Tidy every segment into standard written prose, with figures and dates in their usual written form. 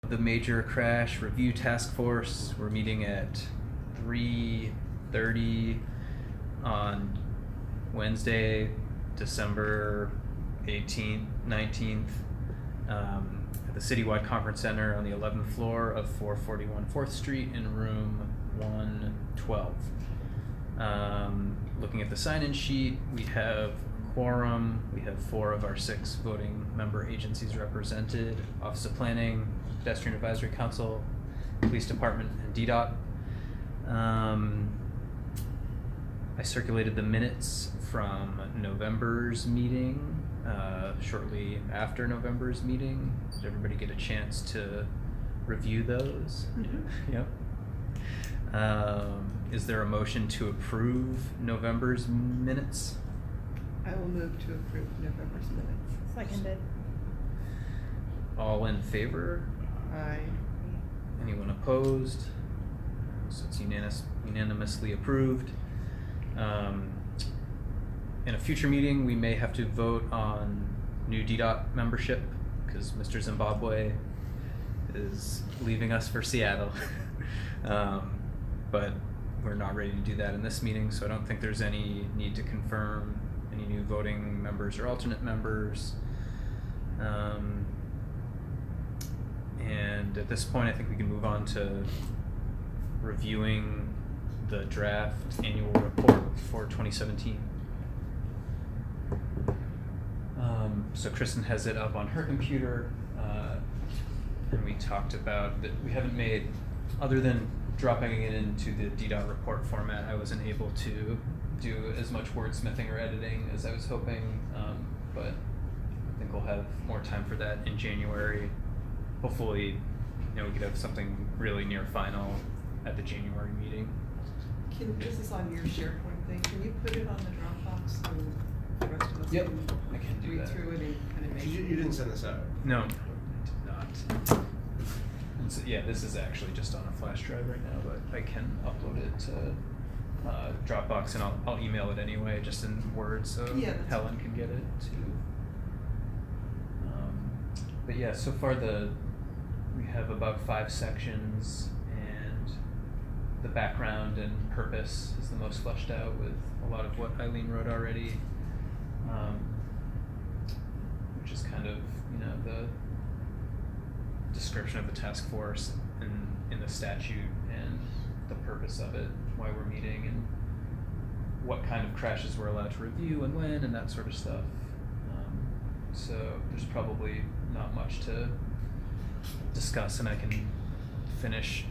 The Major Crash Review Task Force. We're meeting at 3:30 on Wednesday, December 18th, 19th, at the Citywide Conference Center on the 11th floor of 441 4th Street in room 112. Looking at the sign-in sheet, we have quorum. We have 4 of our 6 voting member agencies represented: Office of Planning, Pedestrian Advisory Council, Police Department, and DDOT. I circulated the minutes from November's meeting, shortly after November's meeting. Did everybody get a chance to review those? Mm-hmm. Yep. Is there a motion to approve November's minutes? I will move to approve November's minutes. Seconded. All in favor? Aye. Anyone opposed? So it's unanimously approved. In a future meeting, we may have to vote on new DDOT membership because Mr. Zimbabwe is leaving us for Seattle. But we're not ready to do that in this meeting, so I don't think there's any need to confirm any new voting members or alternate members. And at this point, I think we can move on to reviewing the draft annual report for 2017. So Kristen has it up on her computer, and we talked about that we haven't made, other than dropping it into the DDOT report format, I wasn't able to do as much wordsmithing or editing as I was hoping, but I think we'll have more time for that in January. Hopefully, we could have something really near final at the January meeting. This is on your SharePoint thing. Can you put it on the Dropbox so the rest of us Yep, can I can do read that. through it and kind of make You didn't send this out? No, I did not. And so, yeah, this is actually just on a flash drive right now, but I can upload it to Dropbox, and I'll email it anyway, just in Word, so Yeah, that's Helen fine. can get it too. But yeah, so far we have about 5 sections, and the background and purpose is the most fleshed out with a lot of what Eileen wrote already, which is kind of, the description of the task force in the statute and the purpose of it, why we're meeting, and what kind of crashes we're allowed to review and when, and that sort of stuff. So there's probably not much to discuss, and I can finish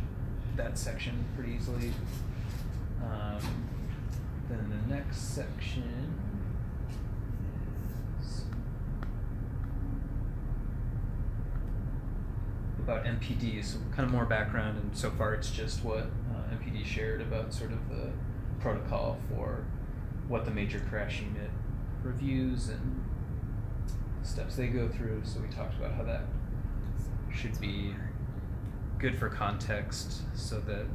that section pretty easily. Then the next section is about MPD, so kind of more background, and so far it's just what MPD shared about sort of the protocol for what the major crash unit reviews and steps they go through. So we talked about how that should be good for context so that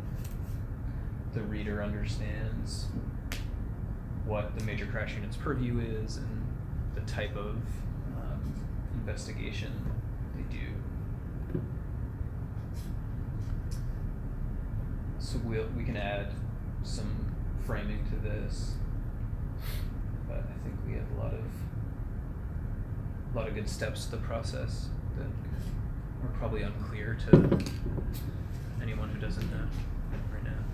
the reader understands what the major crash unit's purview is and the type of investigation they do. So we can add some framing to this, but I think we have a lot of good steps to the process that are probably unclear to anyone who doesn't know right now.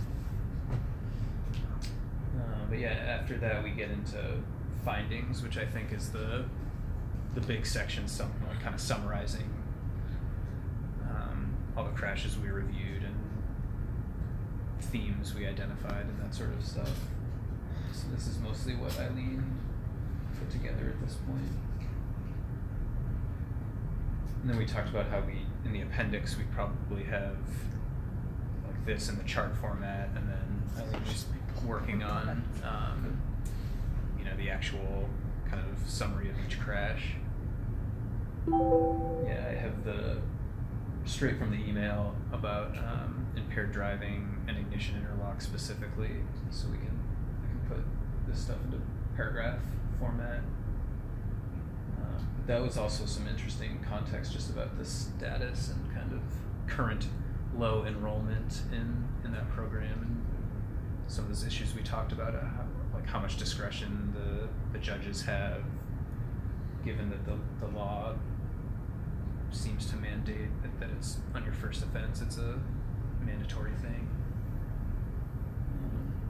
But yeah, after that we get into findings, which I think is the big section, kind of summarizing all the crashes we reviewed and themes we identified and that sort of stuff. So this is mostly what Eileen put together at this point. And then we talked about how in the appendix, we probably have like this in the chart format, and then Eileen was working on, the actual kind of summary of each crash. Yeah, I have straight from the email about impaired driving and ignition interlock specifically, so I can put this stuff into paragraph format. That was also some interesting context just about the status and kind of current low enrollment in that program and some of those issues we talked about, how much discretion the judges have, given that the law seems to mandate that it's on your first offense, it's a mandatory thing.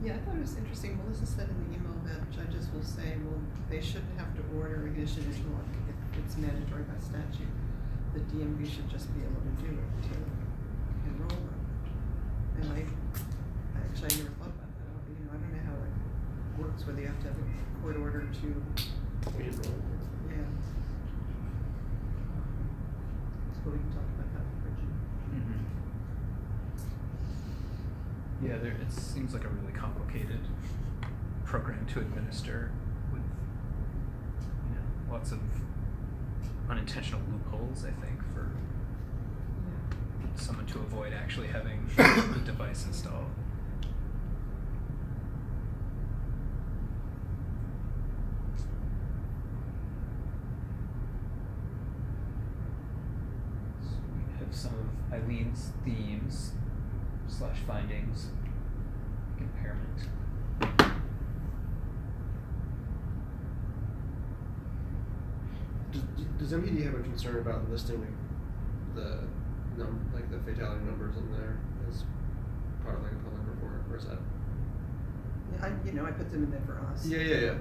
Yeah, I thought it was interesting. Melissa said in the email that judges will say, well, they shouldn't have to order ignition if it's mandatory by statute. The DMV should just be able to do it to enroll them. And I actually never thought about that. I don't know how it works, whether you have to have a court order to enroll. Yeah. So we can talk about that with Bridget. Mm-hmm. Yeah, it seems like a really complicated program to administer with lots of unintentional loopholes, I think, for someone to avoid actually having the device installed. So we have some of Eileen's themes / findings, impairment. Does MPD have a concern about listing the fatality numbers in there as part of like a public report, or is that? Yeah, I put them in there for us. Yeah.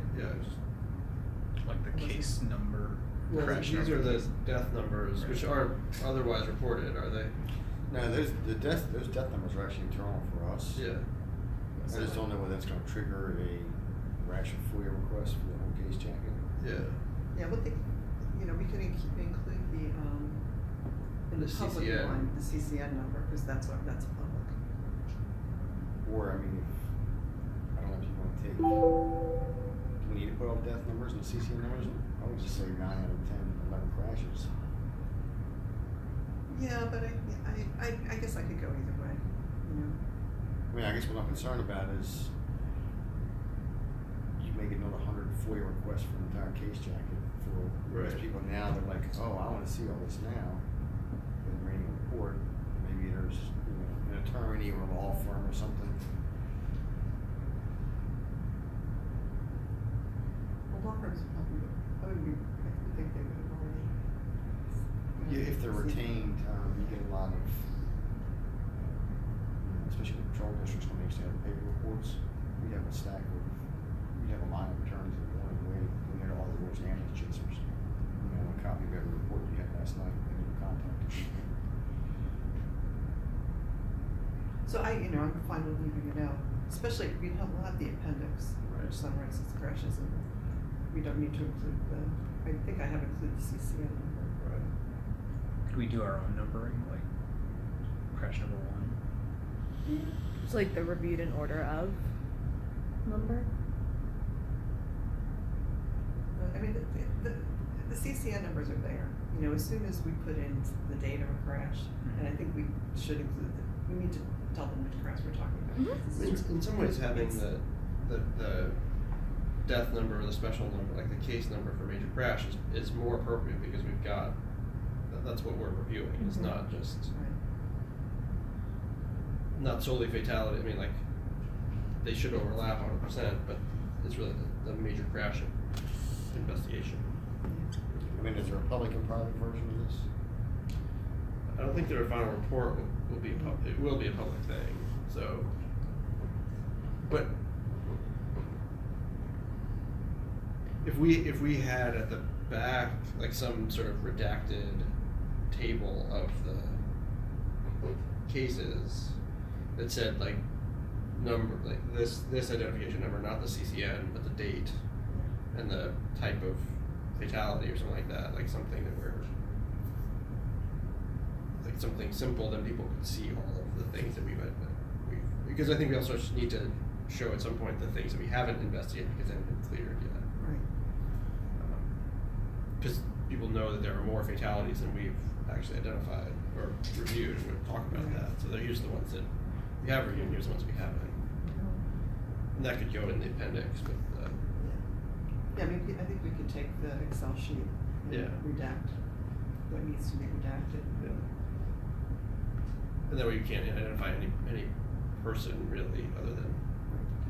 Like the case number. Well, crash these are the numbers. death numbers, Right. which aren't otherwise reported, are they? No, those death numbers are actually internal for us. Yeah. I just don't know whether that's going to trigger a rash of FOIA requests for the whole case jacket. Yeah. Yeah, what we could include the in the The public CCN. one, the CCN number, because that's public. Or, I mean, I don't know if you want to take, do we need to put all death numbers and CCN numbers? I would just say 9 out of 10, 11 crashes. Yeah, but I guess I could go either way. I mean, I guess what I'm concerned about is you make another 100 FOIA requests for the entire case jacket for Right. those people now. They're like, oh, I want to see all this now. And reading a report, maybe there's an attorney or a law firm or something. Well, law firms probably would. I would think they would have already. Yeah, if they're seen- retained, you get a lot of, especially the patrol districts when they used to have the paper reports. We have a stack of, we have a line of attorneys that go away when they're all the worst ambulance chasers. A copy of every report you had last night, they never contacted you. So I'm fine with leaving it out, especially if we'll have the appendix, Right. which summarizes crashes, and we don't need to include I think I have included the CCN number. Right. Could we do our own numbering, like crash number 1? It's like the reviewed in order of number. But, I mean, the CCN numbers are there. As soon as we put in the date of a crash, and I think we should include we need to tell them which crash we're talking about. Mhm. This is In some ways, having it's- the death number or the special number, like the case number for major crash, is more appropriate because we've got that's what we're reviewing. It's Mhm. not just Right. not solely fatality. I mean, like they should overlap 100%, but it's really the major crash investigation. I mean, is there a public and private version of this? I don't think their final report will be it will be a public thing. So, but if we had at the back like some sort of redacted table of the cases that said like number like this identification number, not the CCN, but the date and the type of fatality or something like that, like something that like something simple, then people could see all of the things that we've because I think we also need to show at some point the things that we haven't investigated because they haven't been cleared yet. Right. Because people know that there are more fatalities than we've actually identified or reviewed, and we'll talk about that. So here's the ones that we have reviewed, here's the ones we haven't. And that could go in the appendix, but Yeah, I mean, I think we could take the Excel sheet and Yeah. redact what needs to be redacted. yeah. And that way you can't identify any person really, other than,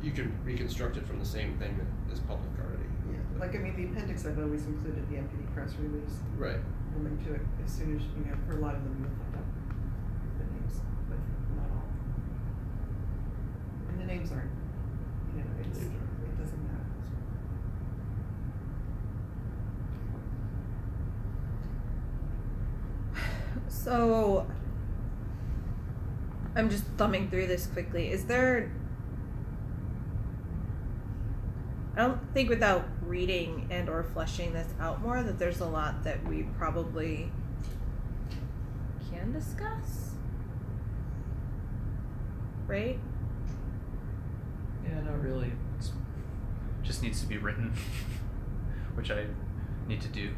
you can reconstruct it from the same thing that is public already. Yeah, like, I mean, the appendix, I've always included the MPD press release. Right. We'll link to it as soon as, for a lot of them, you'll find out the names, but not all. And the names aren't, it doesn't matter. So, I'm just thumbing through this quickly. Is there, I don't think without reading and or fleshing this out more that there's a lot that we probably can discuss, right? Yeah, not really. It's just needs to be written, which I need to do.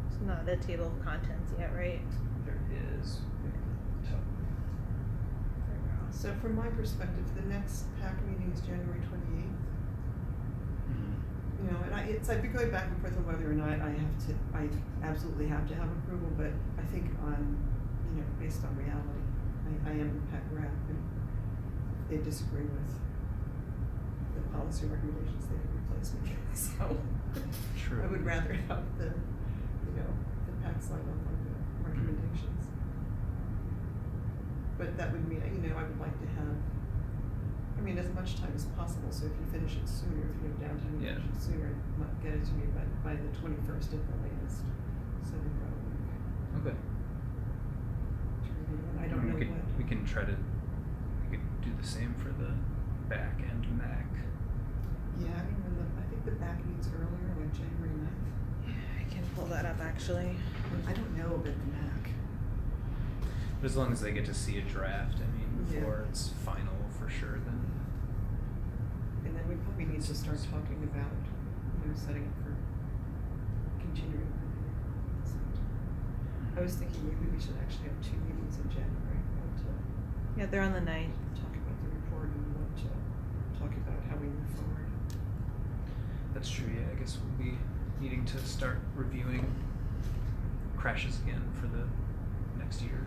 It's not a table of contents yet, right? There is. So from my perspective, the next PAC meeting is January 28th. Mm-hmm. And it's, I'd be going back and forth on whether or not I absolutely have to have approval, but I think on, based on reality, I am the PAC rep, and if they disagree with the policy recommendations, they can replace me. So True. I would rather have the PAC sign off on the recommendations. But that would mean, I would like to have, as much time as possible, so if you finish it sooner, if you have downtime, you finish it sooner, not get it to me by the 21st at the latest, so we've got a week Okay. to review, and I don't know what. We can try to, we could do the same for the back and Mac. Yeah, I think the back meets earlier, like January 9th. Yeah, I can pull that up actually. I don't know about the MAC. But as long as they get to see a draft, before it's final for sure, then. And then we probably need to start talking about, setting up for continuing. I was thinking maybe we should actually have 2 meetings in January, one to Yeah, they're on the 9th. talk about the report and one to talk about how we move forward. That's true, yeah, I guess we'll be needing to start reviewing crashes again for the next year.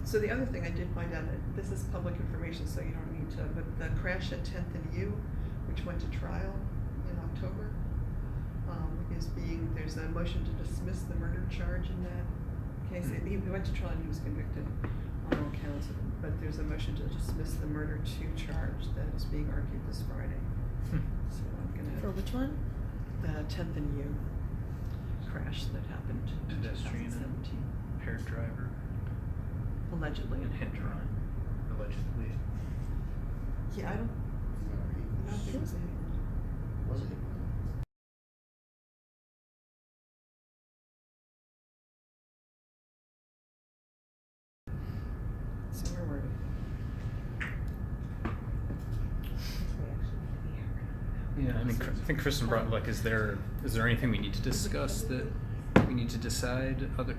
So the other thing I did find out, that this is public information, so you don't need to, but the crash at 10th and U, which went to trial in October, there's a motion to dismiss the murder charge in that case. He went to trial and he was convicted on all counts, but there's a motion to dismiss the murder 2 charge that is being argued this Friday. So I'm gonna. For which one? The 10th and U crash that happened in Pedestrian 2017. Impaired driver Allegedly. and hit and run, allegedly. Yeah, I don't think it was anything. Was it? So where were we? Yeah, I think Kristen brought, is there anything we need to discuss that we need to decide other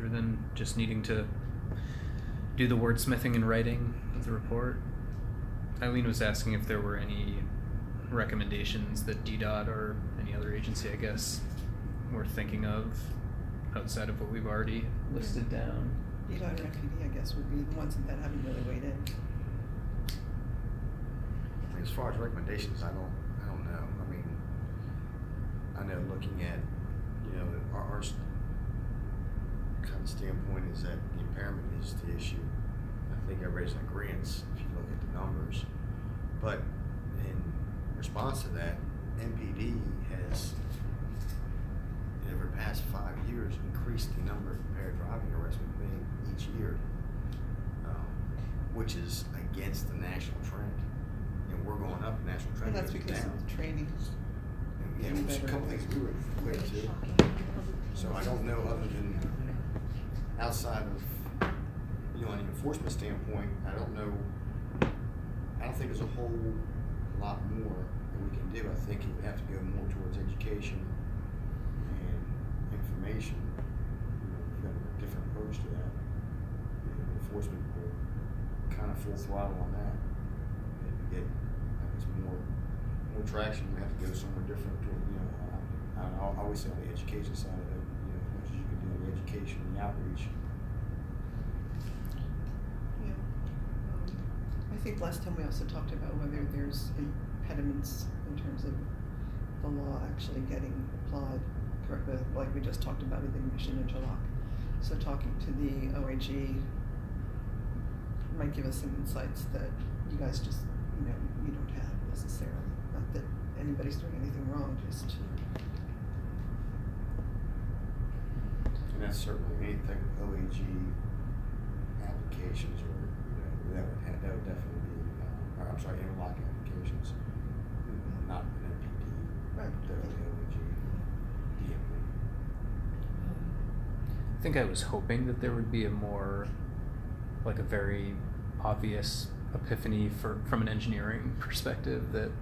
than just needing to do the wordsmithing and writing of the report? Eileen was asking if there were any recommendations that DDOT or any other agency, I guess, were thinking of outside of what we've already listed down. DDOT and FPD, I guess, would be the ones that haven't really weighed in. As far as recommendations, I don't know. I know looking at, our kind of standpoint is that the impairment is the issue. I think everybody's in agreement if you look at the numbers. But in response to that, MPD has, over the past 5 years, increased the number of impaired driving arrests we've made each year, which is against the national trend. We're going up, the national trend And that's goes because down. of the training. Yeah, which a couple things we were related to. So I don't know, other than outside of, an enforcement standpoint, I don't think there's a whole lot more that we can do. I think it would have to go more towards education and information. We've got a different approach to that. Enforcement will kind of full throttle on that. And to get, more traction, we have to go somewhere different toward, I always say on the education side of it, you know, as much as you can do on the education and the outreach. Yeah. I think last time we also talked about whether there's impediments in terms of the law actually getting applied correctly, like we just talked about with the mission interlock. So talking to the OAG might give us some insights that you guys just, you know, you don't have necessarily. Not that anybody's doing anything wrong, just. And that's certainly anything OAG applications or, you know, that would definitely be, or I'm sorry, interlock applications, not an MPD, Right. definitely OAG, DMV. I think I was hoping that there would be a more, like a very obvious epiphany from an engineering perspective that,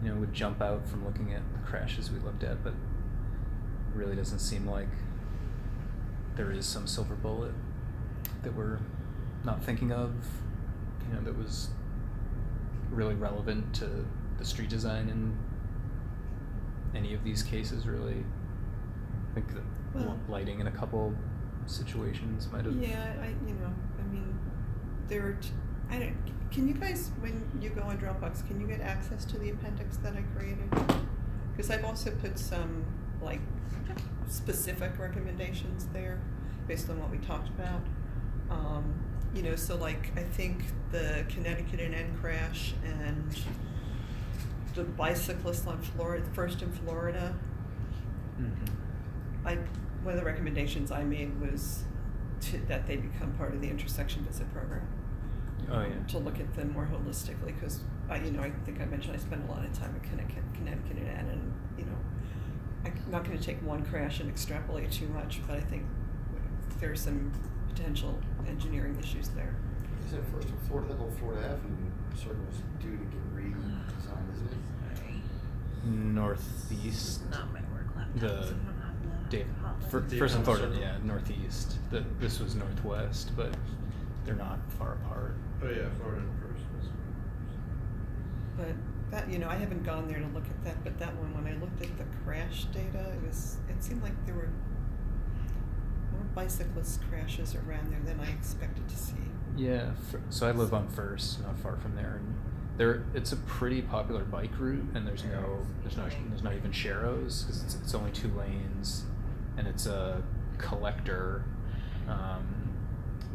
you know, would jump out from looking at the crashes we looked at, but it really doesn't seem like there is some silver bullet that we're not thinking of, you know, that was really relevant to the street design in any of these cases, really. I think that Well- lighting in a couple situations might have. Yeah, I mean, there are, I don't, can you guys, when you go on Dropbox, can you get access to the appendix that I created? Because I've also put some, like, specific recommendations there, based on what we talked about. You know, so like, I think the Connecticut and N crash and the bicyclist on Florida, first in Florida, Mm-hmm. one of the recommendations I made was that they become part of the intersection visit program. Oh, yeah. To look at them more holistically, because I think I mentioned I spend a lot of time in Connecticut and Ann, and you know, I'm not going to take one crash and extrapolate too much, but I think there's some potential engineering issues there. Isn't it first in Florida, that whole Florida Avenue circle is due to get redesigned, isn't it? Sorry. Northeast. Not my work laptop. The so I don't have the Dave, hotline. first in Florida, Circle. yeah, northeast. This was northwest, but they're not far apart. Oh yeah, Florida first. But that, you know, I haven't gone there to look at that, but that one, when I looked at the crash data, it seemed like there were more bicyclist crashes around there than I expected to see. Yeah, so I live on First, not far from there, and it's a pretty popular bike route, and there's not even sharrows because it's only 2 lanes, and it's a collector,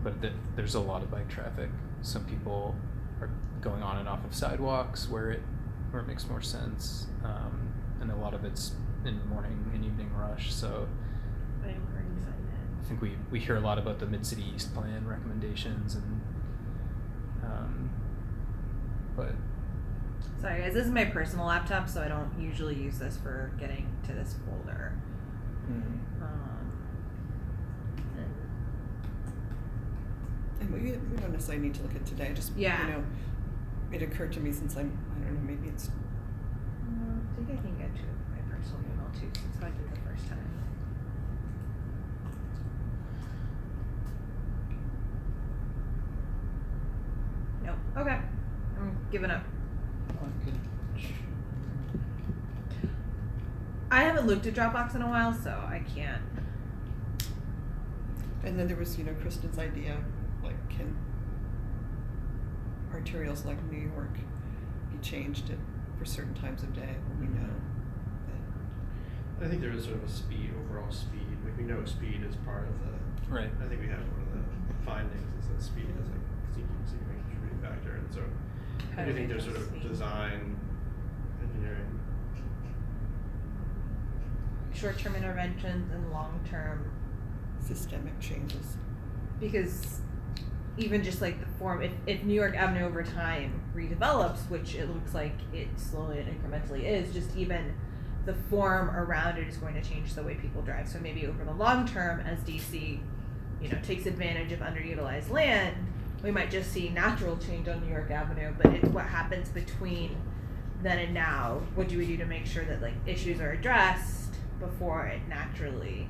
but there's a lot of bike traffic. Some people are going on and off of sidewalks where it makes more sense, and a lot of it's in morning and evening rush. So I am already excited. I think we hear a lot about the Mid-City East Plan recommendations, and but Sorry guys, this is my personal laptop, so I don't usually use this for getting to this folder. And we don't necessarily need to look at today, just, Yeah. you know, it occurred to me since I don't know, maybe it's, I think I can get to my personal email too, since I did the first time. Nope. Okay. I'm giving up. I haven't looked at Dropbox in a while, so I can't. and then there was, you know, Kristen's idea, like, can arterials like New York be changed for certain times of day when we know that. I think there is sort of a overall speed. Like we know speed is part of the. right. I think we have one of the findings is that speed is a significant contributing factor, and so I do think there's sort of Speed. design, engineering. Short-term interventions and long-term, Systemic changes. because even just like the form, if New York Avenue over time redevelops, which it looks like it slowly and incrementally is, just even the form around it is going to change the way people drive. So maybe over the long term, as DC, you know, takes advantage of underutilized land, we might just see natural change on New York Avenue, but it's what happens between then and now. What do we do to make sure that like issues are addressed before it naturally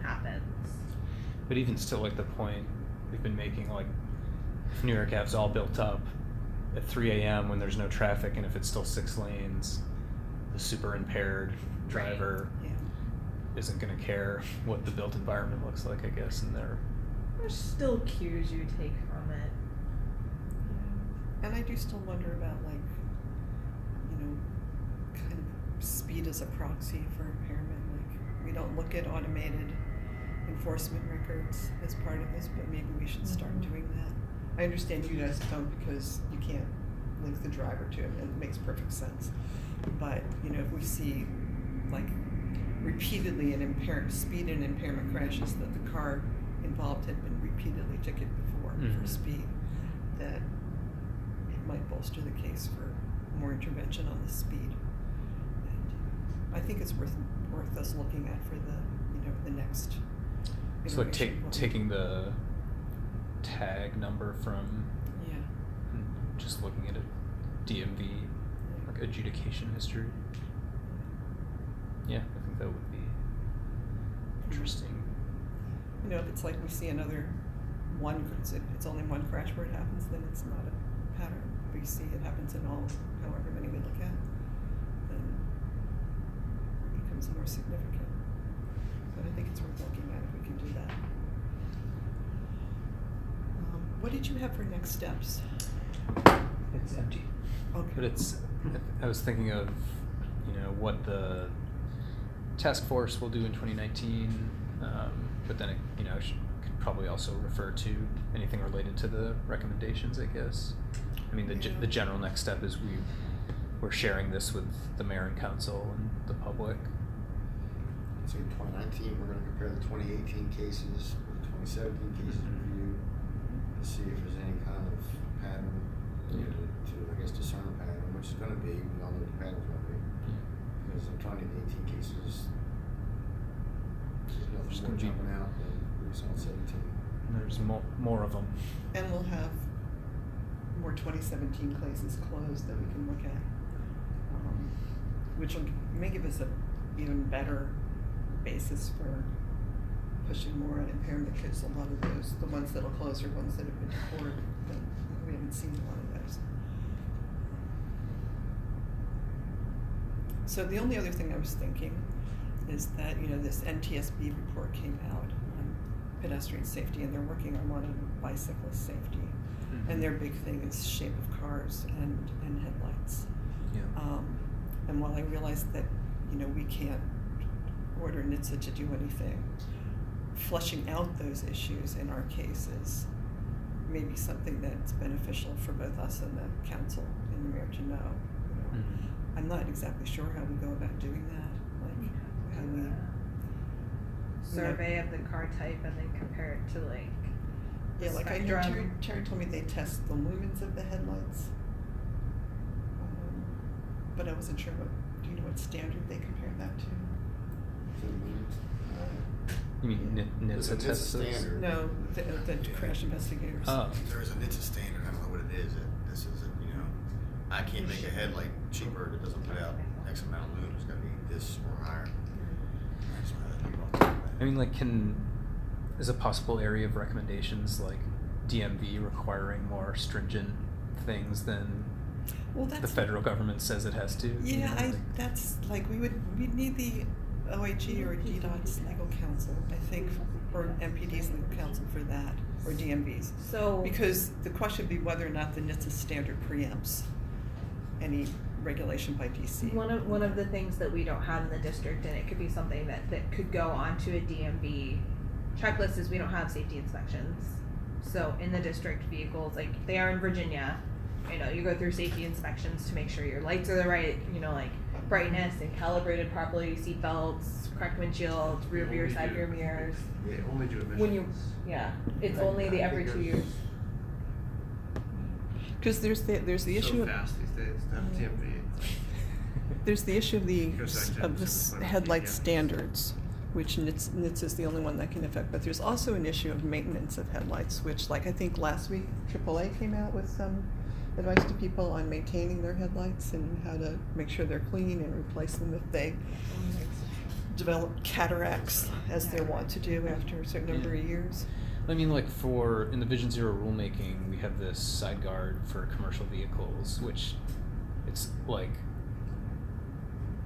happens? But even still, like the point we've been making, like if New York Ave's all built up at 3 a.m. when there's no traffic, and if it's still 6 lanes, the super impaired driver Yeah. isn't gonna care what the built environment looks like, I guess, and they're There's still cues you take from it. And I do still wonder about, like, you know, kind of speed as a proxy for impairment. Like, we don't look at automated enforcement records as part of this, but maybe we should start doing that. I understand you guys don't because you can't link the driver to it, and it makes perfect sense. But, you know, if we see, like, repeatedly speed and impairment crashes that the car involved had been repeatedly ticketed before for speed, that it might bolster the case for more intervention on the speed. And I think it's worth us looking at for the next so like iteration one. taking the tag number from Yeah. and just looking at a DMV like adjudication history. Yeah, I think that would be interesting. You know, if it's like we see another one, it's only one crash where it happens, then it's not a pattern. If we see it happens in all, however many we look at, then it becomes more significant. But I think it's worth looking at if we can do that. What did you have for next steps? It's empty. Okay. But I was thinking of, what the task force will do in 2019, but then it, could probably also refer to anything related to the recommendations, I guess. I mean, the general next step is we're sharing this with the mayor and council and the public. So in 2019, we're going to compare the 2018 cases with the 2017 cases reviewed to see if there's any kind of pattern, to I guess discern a pattern, which is going to be, we all know what the pattern's going to be. Because I'm trying to get 18 cases, there's nothing more jumping out than we saw in 17. There's more of them. And we'll have more 2017 cases closed that we can look at, which may give us a even better basis for pushing more on impairment, because a lot of those, the ones that'll close are ones that have been reported, but we haven't seen a lot of those. So the only other thing I was thinking is that, this NTSB report came out on pedestrian safety, and they're working on one on bicyclist safety. And their big thing is shape of cars and headlights. Yeah. And while I realize that, we can't order NHTSA to do anything, fleshing out those issues in our cases may be something that's beneficial for both us and the council and the mayor to know. I'm not exactly sure how we go about doing that. Like, how we Survey of the car type and then compare it to the Yeah, like I know spectrum. Terry told me they test the lumens of the headlights. But I wasn't sure do you know what standard they compare that to? You mean There's a NHTSA NHTSA tests those? standard. No, the crash investigators. Oh. There is a NHTSA standard, I don't know what it is, this is, I can't make a headlight cheaper that doesn't put out X amount of lumens, it's gotta be this or higher. That's why I think about that. I mean, is a possible area of recommendations like DMV requiring more stringent things than Well, that's the federal government says it has to? Yeah, that's like we'd need the OIG or DDOT's legal counsel, I think, or MPD's legal counsel for that, or DMV's. So Because the question would be whether or not the NHTSA standard preempts any regulation by DC. one of the things that we don't have in the district, and it could be something that could go onto a DMV checklist, is we don't have safety inspections. So in the district, vehicles, like they are in Virginia, you go through safety inspections to make sure your lights are the right, like brightness and calibrated properly, seat belts, correct windshields, rear view, side rear mirrors. Yeah, only do emissions. It's only the every 2 years. Because there's the issue So of fast these days, to have TMV. there's the issue of the Goes back to of the simple headlight yeah. standards, which NHTSA is the only one that can affect. But there's also an issue of maintenance of headlights, which, like I think last week AAA came out with some advice to people on maintaining their headlights and how to make sure they're clean and replace them if they develop cataracts, as they're wont to do after a certain number of years. I mean, like in the Vision Zero rulemaking, we have this side guard for commercial vehicles, which it's like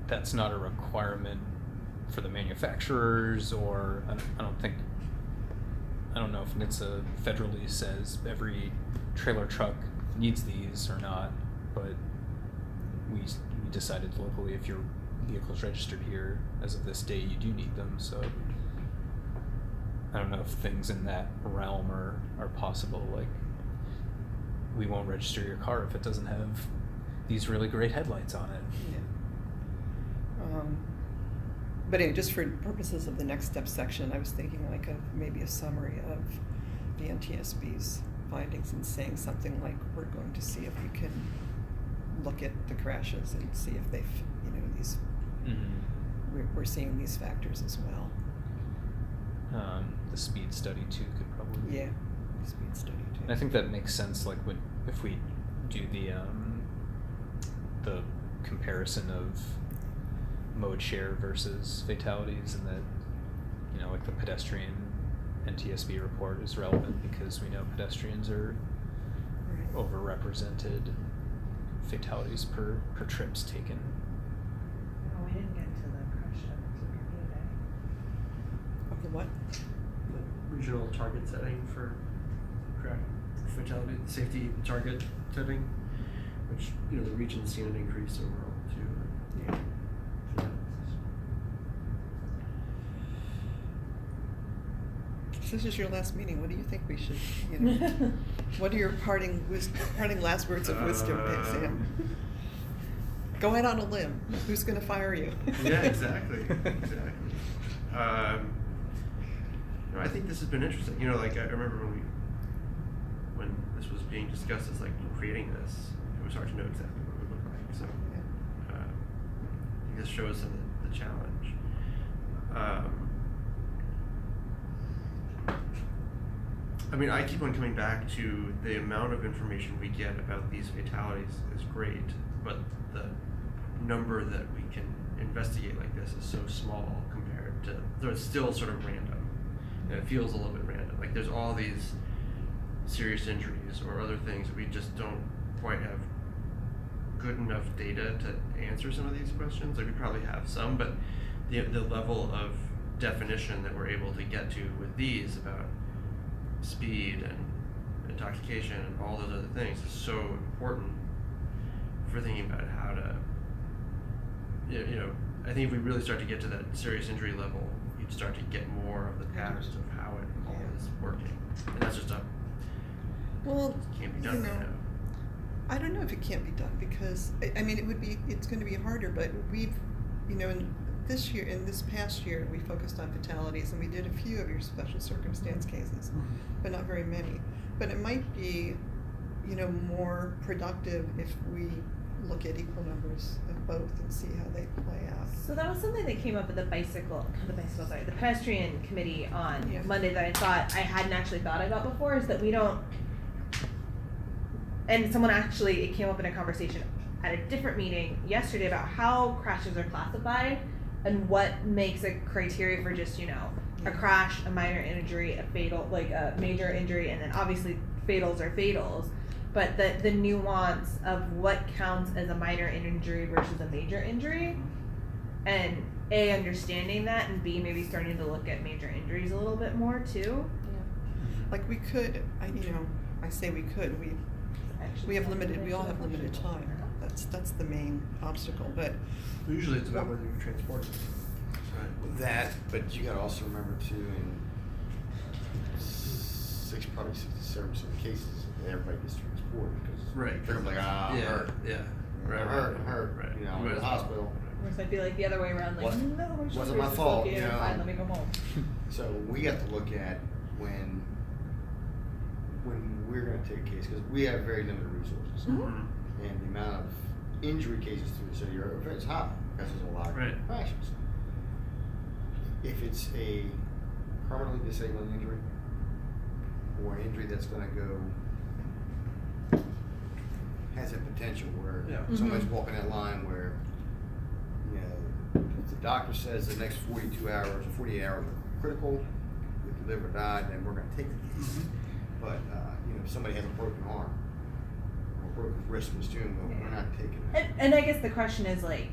that's not a requirement for the manufacturers, or I don't know if NHTSA federally says every trailer truck needs these or not, but we decided locally if your vehicle's registered here as of this date, you do need them. So I don't know if things in that realm are possible. Like, we won't register your car if it doesn't have these really great headlights on it. Yeah. But anyway, just for purposes of the next step section, I was thinking like maybe a summary of the NTSB's findings and saying something like, we're going to see if we can look at the crashes and see if they've, these, we're seeing these factors as well. The speed study too could probably. Yeah, speed study too. And I think that makes sense. Like if we do the comparison of mode share versus fatalities, and that like the pedestrian NTSB report is relevant because we know pedestrians are Right. overrepresented. Fatalities per trips taken. Oh, we didn't get into the crash review day. Of the what? The regional target setting for fatality, safety target setting, which, the region's seen an increase overall too. Yeah. So this is your last meeting. What do you think we should, what are your parting last words of wisdom, Sam? Go out on a limb. Who's going to fire you? Yeah, exactly. I think this has been interesting. Like I remember when this was being discussed as like creating this, it was hard to know exactly what it would look like. So I think this shows some of the challenge. I keep on coming back to the amount of information we get about these fatalities is great, but the number that we can investigate like this is so small compared to, so it's still sort of random. And it feels a little bit random. Like there's all these serious injuries or other things that we just don't quite have good enough data to answer some of these questions. Like we probably have some, but the level of definition that we're able to get to with these about speed and intoxication and all those other things is so important for thinking about how to, I think if we really start to get to that serious injury level, you'd start to get more of the patterns of how it all is working. And that's just can't be done right now. I don't know if it can't be done because, it's going to be harder, but we've, in this past year, we focused on fatalities and we did a few of your special circumstance cases, but not very many. But it might be, more productive if we look at equal numbers of both and see how they play out. So that was something that came up at the pedestrian committee on Yeah. Monday that I thought I hadn't actually thought about before, is that we don't, and it came up in a conversation at a different meeting yesterday about how crashes are classified and what makes a criteria for just, a crash, a minor injury, a fatal, like a major injury, and then obviously fatals are fatals. But the nuance of what counts as a minor injury versus a major injury, and A, understanding that, and B, maybe starting to look at major injuries a little bit more too. Like we could, I say we could, we all have limited time. That's the main obstacle, but. Usually it's about whether you're transporting. That, but you gotta also remember too, in probably 67% of cases, everybody gets transported because they're gonna be like, I'm hurt. Yeah. I'm hurt. Right. I'm in the hospital. Whereas I feel like the other way around, like, no, my Wasn't my fault, fine, let me go home. So we have to look at when we're gonna take a case, because we have very limited resources. Mhm. And the amount of injury cases through the city are very high, because there's a lot of crashes. If it's a permanently disabling injury, or an injury that's gonna has a potential where somebody's walking that line where, if the doctor says the next 42 hours or 48 hours are critical, if you live or die, then we're gonna take the case. But, if somebody has a broken arm, or broken wrist and steering wheel, we're not taking it. And I guess the question is, like,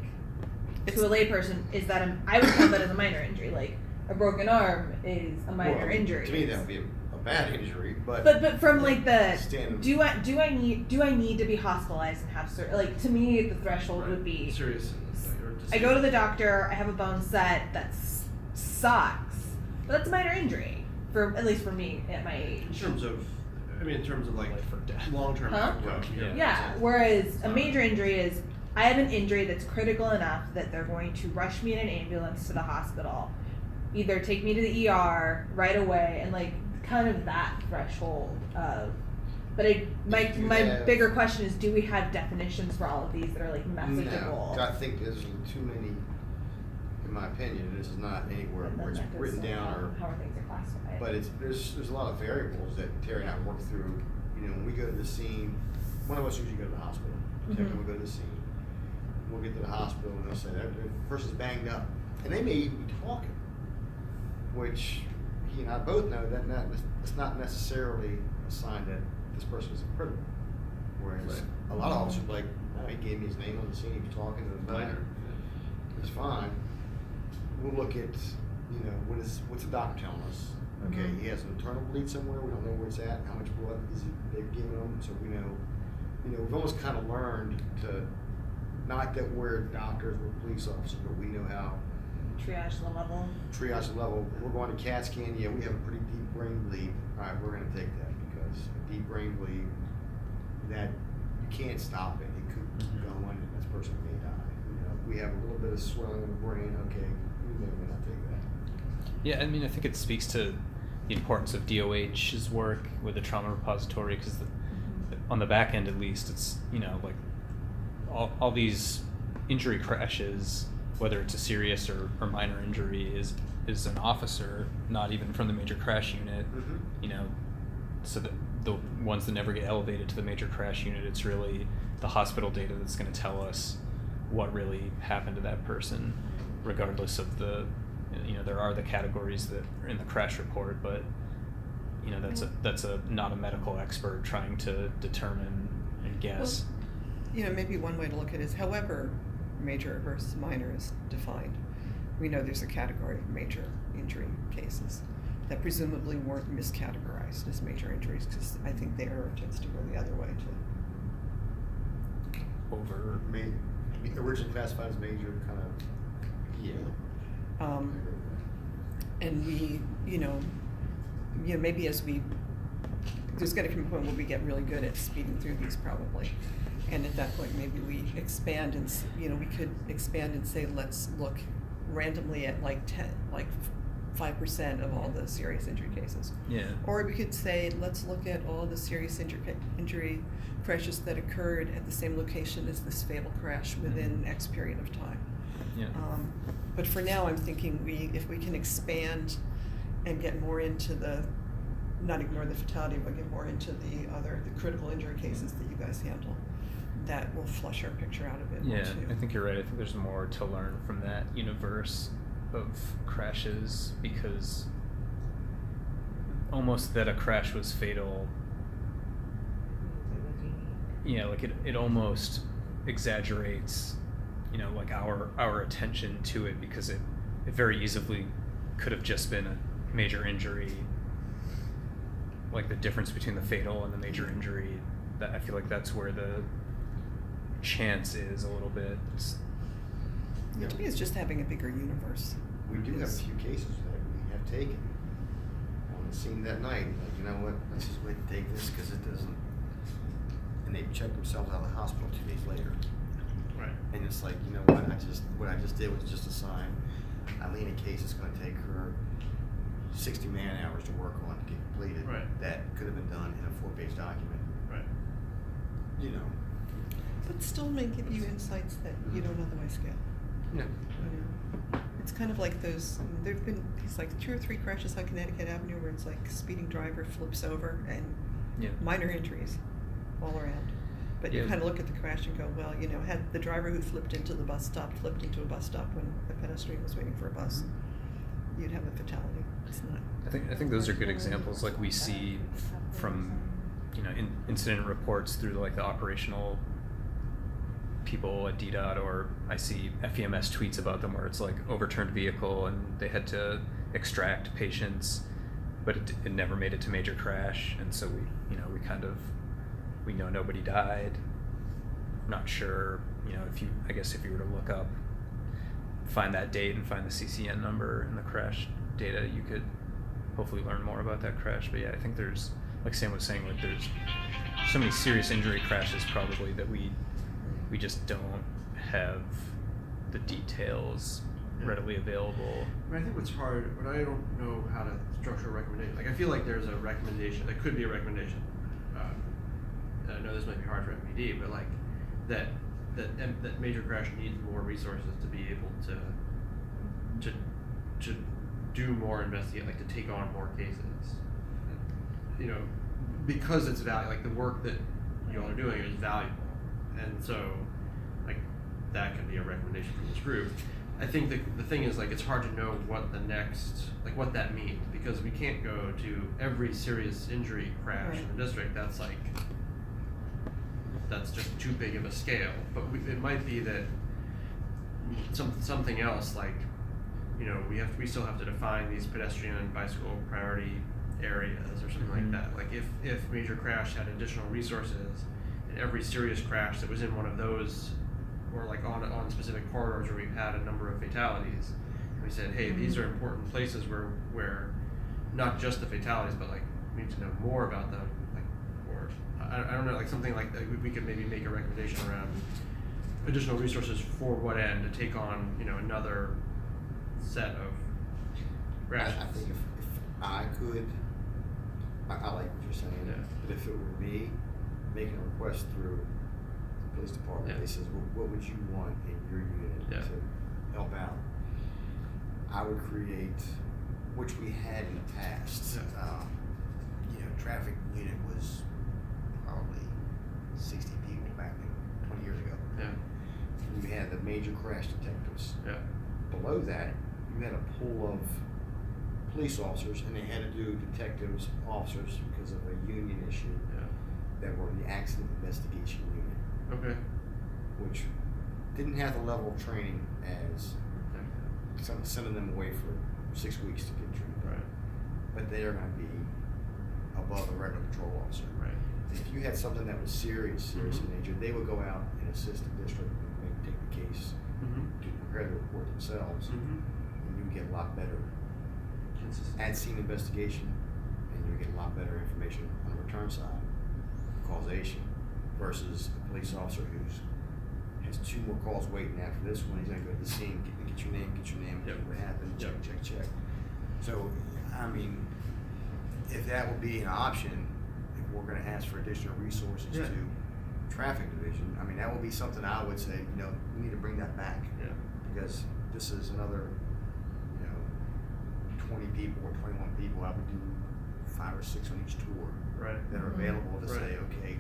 It's- to a layperson, is that I would count that as a minor injury. Like a broken arm is a minor Well, injury. To me, that would be a bad injury, but. But from like the Standard. do I need to be hospitalized and have like to me the threshold Right. would be Serious. I go to the doctor, I have a bone set that sucks, but that's a minor injury for at least for me at my age. In terms of like Life or death. long-term Huh? outcome. Yeah. Whereas a major injury is I have an injury that's critical enough that they're going to rush me in an ambulance to the hospital, either take me to the ER right away, and like kind of that threshold of. But my If you my have- bigger question is, do we have definitions for all of these that are like No, messageable? I think there's too many, in my opinion, this is not anywhere And then where it's that goes written to down or. how are things are classified. But there's a lot of variables that Terry and I work through. You know, when we go to the scene, one of us usually go to the hospital. Second, Mhm. we go to the scene. We'll get to the hospital and they'll say that the person's banged up, and they may even be talking, which he and I both know that it's not necessarily a sign that this person is critical. Whereas Right. a lot of officers are like, no, he gave me his name on the scene. He was talking to the minor. It's fine. We'll look at, you know, what's the doctor telling us? Okay, Mhm. he has an internal bleed somewhere. We don't know where it's at. How much blood they've given him? So we know. You know, we've almost kind of learned to, not that we're doctors, we're police officers, but we know how Triage the level. triage the level. We're going to CAT scan. Yeah, we have a pretty deep brain bleed. All right, we're going to take that because a deep brain bleed, that you can't stop it. It could keep Mhm. going, and this person may die. You know, if we have a little bit of swelling in the brain. Okay, we may not take that. Yeah, I mean, I think it speaks to the importance of DOH's work with the trauma repository because on the back end, at least, it's, you know, like all these injury crashes, whether it's a serious or minor injury, is an officer, not even from the major crash unit, Mhm. you know, so that the ones that never get elevated to the major crash unit, it's really the hospital data that's going to tell us what really happened to that person, regardless of the, you know, there are the categories that are in the crash report, but you know, that's not a medical expert trying to determine and guess. You know, maybe one way to look at it is however major versus minor is defined. We know there's a category of major injury cases that presumably weren't miscategorized as major injuries, because I think the error tends to go the other way too. Over. Originally classified as major, kind of. Yeah. And we, you know, maybe as there's gonna come a point where we get really good at speeding through these probably. And at that point, maybe we expand and, we could expand and say, let's look randomly at like 5% of all the serious injury cases. Yeah. Or we could say, let's look at all the serious injury crashes that occurred at the same location as this fatal crash within X period of time. Yeah. But for now, I'm thinking if we can expand and get more into not ignore the fatality, but get more into the critical injury cases that you guys handle, that will flush our picture out a bit more Yeah, too. I think you're right. I think there's more to learn from that universe of crashes because almost that a crash was fatal. Yeah, like it almost exaggerates, you know, like our attention to it because it very easily could have just been a major injury. Like the difference between the fatal and the major injury, that I feel like that's where the chance is a little bit. Yeah, to me, it's just having a bigger universe. We do have a few cases that we have taken on the scene that night. Like, you know what? Let's just wait and take this because it doesn't. And they checked themselves out of the hospital 2 days later. Right. And it's like, you know what I just did was just a sign. Eileen, a case is going to take her 60 man hours to work on to get completed. Right. That could have been done in a 4-page document. Right. You know. But still may give you insights that you don't otherwise get. Yeah. You know? It's kind of like there've been these like 2 or 3 crashes on Connecticut Avenue where it's like speeding driver flips over and Yeah. minor injuries all around. But you Yeah. kind of look at the crash and go, well, you know, had the driver who flipped into a bus stop when a pedestrian was waiting for a bus, you'd have a fatality. It's not. I think those are good examples, like we see from, you know, incident reports through like the operational people at DDOT, or I see FEMS tweets about them where it's like overturned vehicle and they had to extract patients, but it never made it to major crash, and so we know nobody died. Not sure, if you were to look up, find that date and find the CCN number in the crash data, you could hopefully learn more about that crash. But yeah, I think there's, like Sam was saying, like there's so many serious injury crashes probably that we just don't have the details readily available. I think what's hard, but I don't know how to structure a recommendation. Like, I feel like there's a recommendation, there could be a recommendation. I know this might be hard for MPD, but like that major crash needs more resources to be able to do more investigate, like to take on more cases. Because it's valuable, like the work that you all are doing is valuable, and so like that can be a recommendation from this group. I think the thing is, like, it's hard to know what the next, like what that means, because we can't go to every serious injury crash in the district. That's just too big of a scale. But it might be that something else, like, we still have to define these pedestrian and bicycle priority areas or something like that. Like if major crash had additional resources, and every serious crash that was in one of those, or like on specific corridors where we've had a number of fatalities, we said, hey, these are important places where not just the fatalities, but like we need to know more about them, like, or I don't know, like something like that. We could maybe make a recommendation around additional resources for what end to take on another set of crashes. I think if I could, I like what you're saying, but if it were me making a request through the police department, they says, well, what would you want in your unit to help out? I would create, which we had in the past, traffic unit was probably 60 people back 20 years ago. Yeah. We had the major crash detectives. Yeah. Below that, you had a pool of police officers, and they had to do detectives, officers, because of a union issue that were the accident investigation unit. Okay. Which didn't have the level of training as sending them away for 6 weeks to get treated. Right. But they are going to be above a regular patrol officer. Right. If you had something that was serious in nature, they would go out and assist the district and maybe take the case to prepare the report themselves, and you would get a lot better at scene investigation, and you would get a lot better information on the return side, causation, versus a police officer who has 2 more calls waiting after this one. He's going to go to the scene, get your name, what happened, check. So, I mean, if that would be an option, if we're going to ask for additional resources to traffic division, I mean, that would be something I would say, we need to bring that back. Yeah. Because this is another, 20 people or 21 people. I would do 5 or 6 on each tour that are available to say, okay,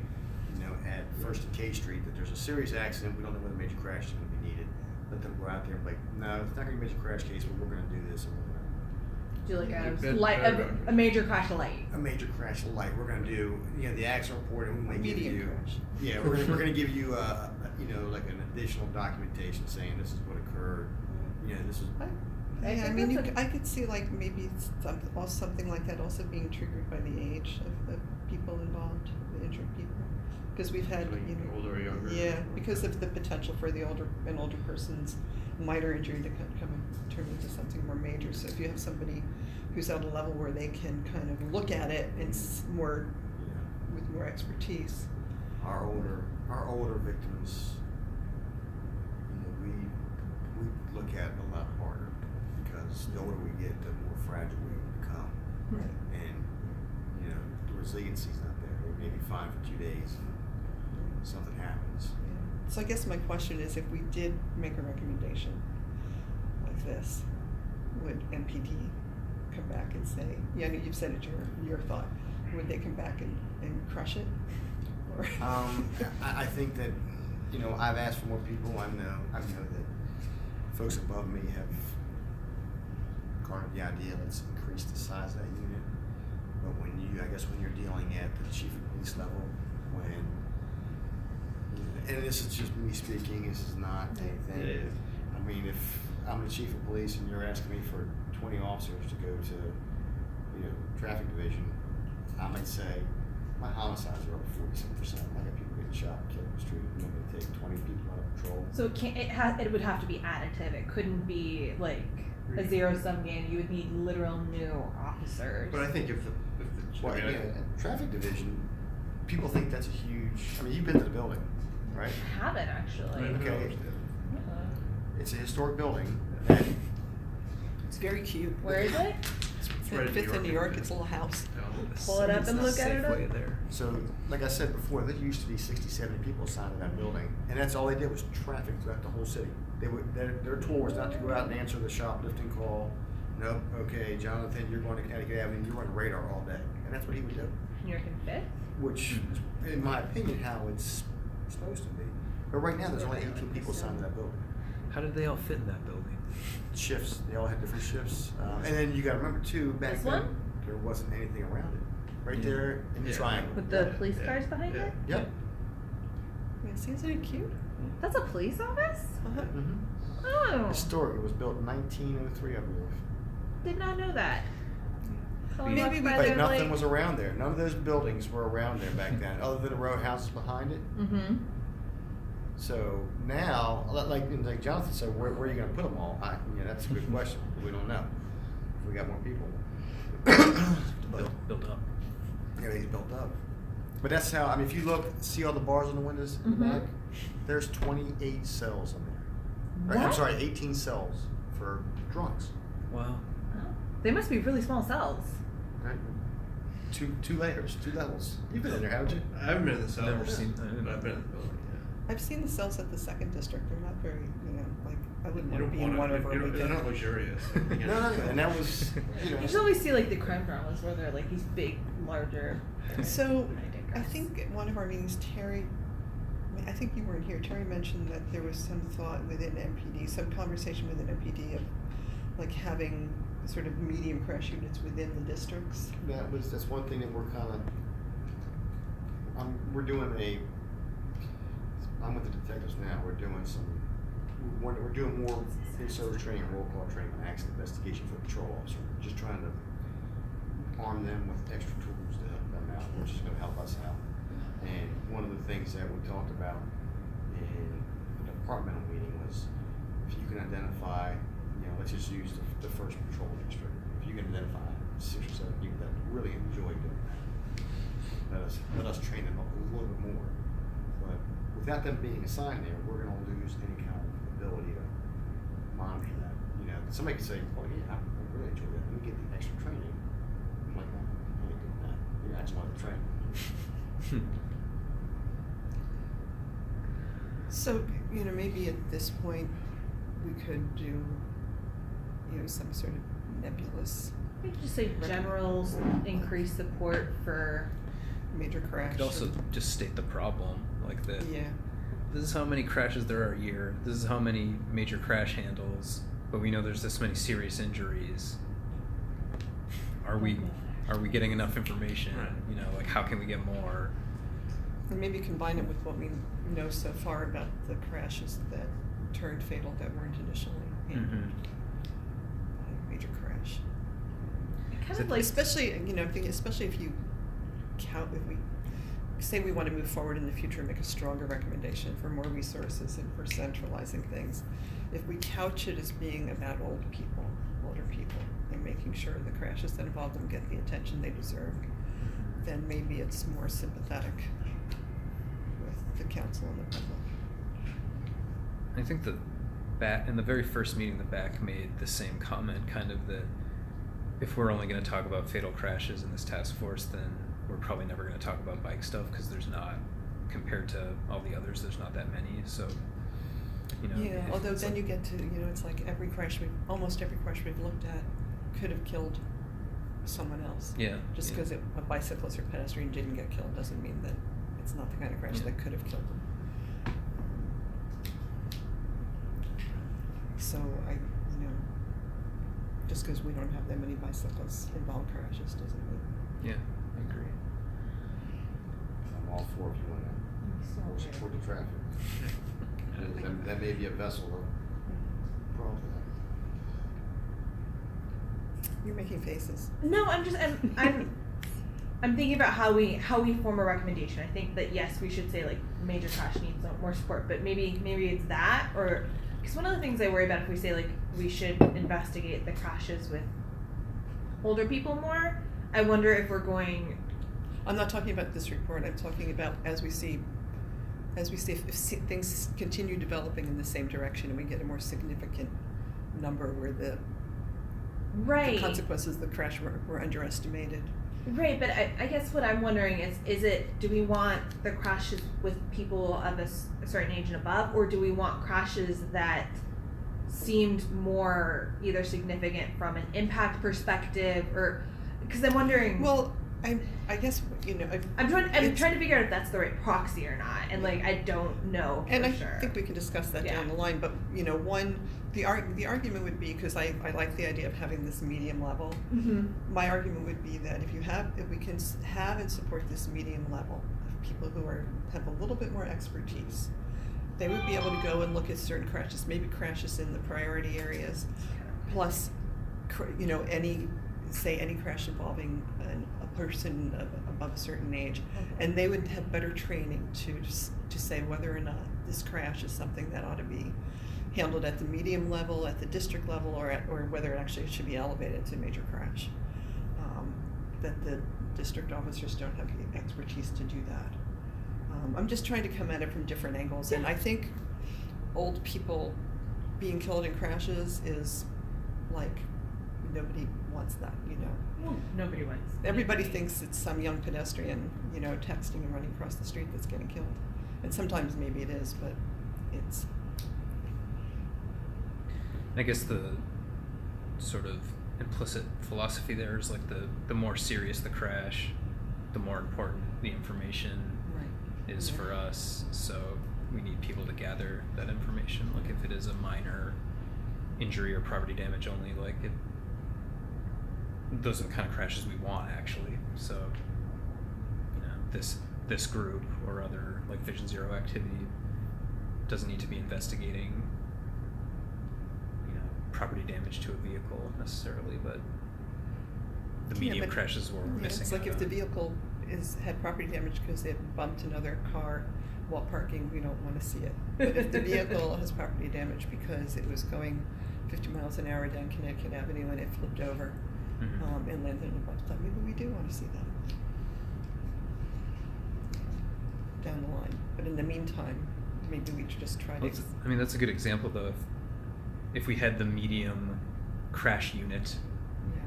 at First and K Street, that there's a serious accident, we don't know whether a major crash is going to be needed. Let them go out there and be like, no, it's not going to be a major crash case, but we're going to do this, and we're going to do like a major crash light. a major crash light. We're going to do the accident report, and we might give you crash. Yeah, we're going to give you like an additional documentation saying this is what occurred. This is. I mean, I could see like maybe something like that also being triggered by the age of the people involved, the injured people, because we've had older or younger. Yeah, because of the potential for the older person's minor injury to come and turn into something more major. So if you have somebody who's at a level where they can kind of look at it and with more expertise. Our older victims, we look at it a lot harder, because the older we get, the more fragile we become. Right. And the resiliency's not there. We may be fine for 2 days, and something happens. Yeah. So I guess my question is, if we did make a recommendation like this, would MPD come back and say, you've said it, your thought, would they come back and crush it? Or I think that, I've asked for more people. I know that folks above me have garnered the idea, let's increase the size of that unit. But when you're dealing at the chief of police level, when and this is just me speaking, this is not anything. It is. I mean, if I'm the chief of police and you're asking me for 20 officers to go to, traffic division, I might say, my homicides are up 47%. I got people getting shot, killed in the street, and I'm gonna take 20 people out of patrol. So it would have to be additive. It couldn't be like a zero-sum game. You would need literal new officers. But I think if the Well, I mean, again, traffic division, people think that's a huge, I mean, you've been to the building, right? I haven't actually. Right. Okay. Uh-uh. It's a historic building, and It's very cute. Where is it? It's right in Fifth in New York, isn't it's a little house. Pull it up and look at it. Safeway there. so, like I said before, there used to be 60, 70 people assigned to that building, and that's all they did was traffic throughout the whole city. Their tour was not to go out and answer the shoplifting call. Nope, okay, Jonathan, you're going to Connecticut Avenue, you're running radar all day, and that's what he would do. New York and Fifth? Which, in my opinion, how it's supposed to be. But right now, there's only 18 people assigned to that building. How did they all fit in that building? Shifts, they all had different shifts. And then you gotta remember too, back This then, one? there wasn't anything around it. Right there in the Yeah. triangle. With the police Yeah. cars behind Yeah. it? Yep. I mean, see, isn't it cute? That's a police office? Uh-huh. Mm-hmm. Oh, Historic, it was built in 1903, I believe. did not know that. So Maybe much we- by But their, nothing like- was around there. None of those buildings were around there back then, other than the row houses behind it. Mm-hmm. So now, like Jonathan said, where are you gonna put them all? That's a good question. We don't know. If we got more people. Build up. Yeah, he's built up. But that's how, I mean, if you look, see all the bars on the windows in the Mhm. back? There's 28 cells in there. Right, I'm What? sorry, 18 cells for drunks. Wow. Oh. They must be really small cells. Right? Two layers, 2 levels. You've been in there, haven't you? I haven't been in the cells. Never seen- But I've been in the building. I've seen the cells at the second district, they're not very, like, I wouldn't You want to don't be in one over a They're weekend. not luxurious. No, and that was, You just always see like the crime dramas where they're like these big, larger. So, I Digress. think at one of our meetings, Terry, I think you weren't here, Terry mentioned that there was some thought within MPD, some conversation within MPD of like having sort of medium crash units within the districts. that's one thing that we're kind of, I'm with the detectives now, we're doing more in-service training, roll call training on accident investigation for patrol officers. We're just trying to arm them with extra tools to help them out, which is gonna help us out. And one of the things that we talked about in the departmental meeting was if you can identify, let's just use the first patrol district. If you can identify 6 or 7 people that really enjoy doing that, let us train them up a little bit more. But without them being assigned there, we're gonna lose any kind of ability to monitor that. Somebody could say, "Well, yeah, I really enjoy that. Let me get the extra training." I'm like, "No, I ain't doing that. I just want to train." So, maybe at this point, we could do, some sort of nebulous We could just say general increased support for. major You crash. could also just state the problem, like that. Yeah. This is how many crashes there are a year. This is how many major crash handles. But we know there's this many serious injuries. Are we getting enough information? Right. Like how can we get more? And maybe combine it with what we know so far about the crashes that turned fatal that weren't initially Mhm. a major crash. Kind Is of it- like Especially, especially if you if we say we want to move forward in the future and make a stronger recommendation for more resources and for centralizing things. If we couch it as being about older people, and making sure the crashes that involve them get the attention they deserve, then maybe it's more sympathetic with the council and the public. I think in the very first meeting, the BAC made the same comment, kind of that if we're only going to talk about fatal crashes in this task force, then we're probably never going to talk about bike stuff because there's not, compared to all the others, there's not that many. So, Yeah, if although it's then like- you get to, it's like almost every crash we've looked at could have killed someone else. Yeah. Just yeah. because a bicyclist or pedestrian didn't get killed doesn't mean that it's not the kind of crash Yeah. that could have killed them. So just because we don't have that many bicyclists involved crashes doesn't mean. Yeah, I agree. I'm all for if you want to So Or weird. support the traffic. That may be a vessel of problem for that. You're making faces. No, I'm thinking about how we form a recommendation. I think that yes, we should say like major crash needs more support, but maybe it's that, or because one of the things I worry about if we say like we should investigate the crashes with older people more, I wonder if we're going. I'm not talking about this report, I'm talking about as we see if things continue developing in the same direction and we get a more significant number where the Right. consequences of the crash were underestimated. Right, but I guess what I'm wondering is do we want the crashes with people of a certain age and above, or do we want crashes that seemed more either significant from an impact perspective, or because I'm wondering. Well, I guess I'm trying to figure out if that's the right proxy or not, and like I don't know for and I sure. think we can discuss that Yeah. down the line. But the argument would be, because I like the idea of having this medium level. Mm-hmm. My argument would be that if we can have and support this medium level of people who have a little bit more expertise, they would be able to go and look at certain crashes, maybe crashes in the priority areas, plus, any crash involving a person above a certain age, and they would have better training to say whether or not this crash is something that ought to be handled at the medium level, at the district level, or whether it actually should be elevated to a major crash. That the district officers don't have the expertise to do that. I'm just trying to come at it from different angles, and I think old people being killed in crashes is like, nobody wants that, Well, nobody wants. Everybody thinks it's some young pedestrian, texting and running across the street that's getting killed. And sometimes maybe it is, but it's. I guess the sort of implicit philosophy there is like the more serious the crash, the more important the information Right. is for us. So we need people to gather that information. Like if it is a minor injury or property damage only, like those are the kind of crashes we want actually. So this group or other like Vision Zero activity doesn't need to be investigating property damage to a vehicle necessarily, but the medium but- crashes where we're missing It's like out if the on. vehicle had property damage because it bumped another car while parking, we don't want to see it. But if the vehicle has property damage because it was going 50 miles an hour down Connecticut Avenue and it flipped over Mhm. and landed in a bus stop, maybe we do want to see that down the line. But in the meantime, maybe we should just try to. That's a good example though. If we had the medium crash unit,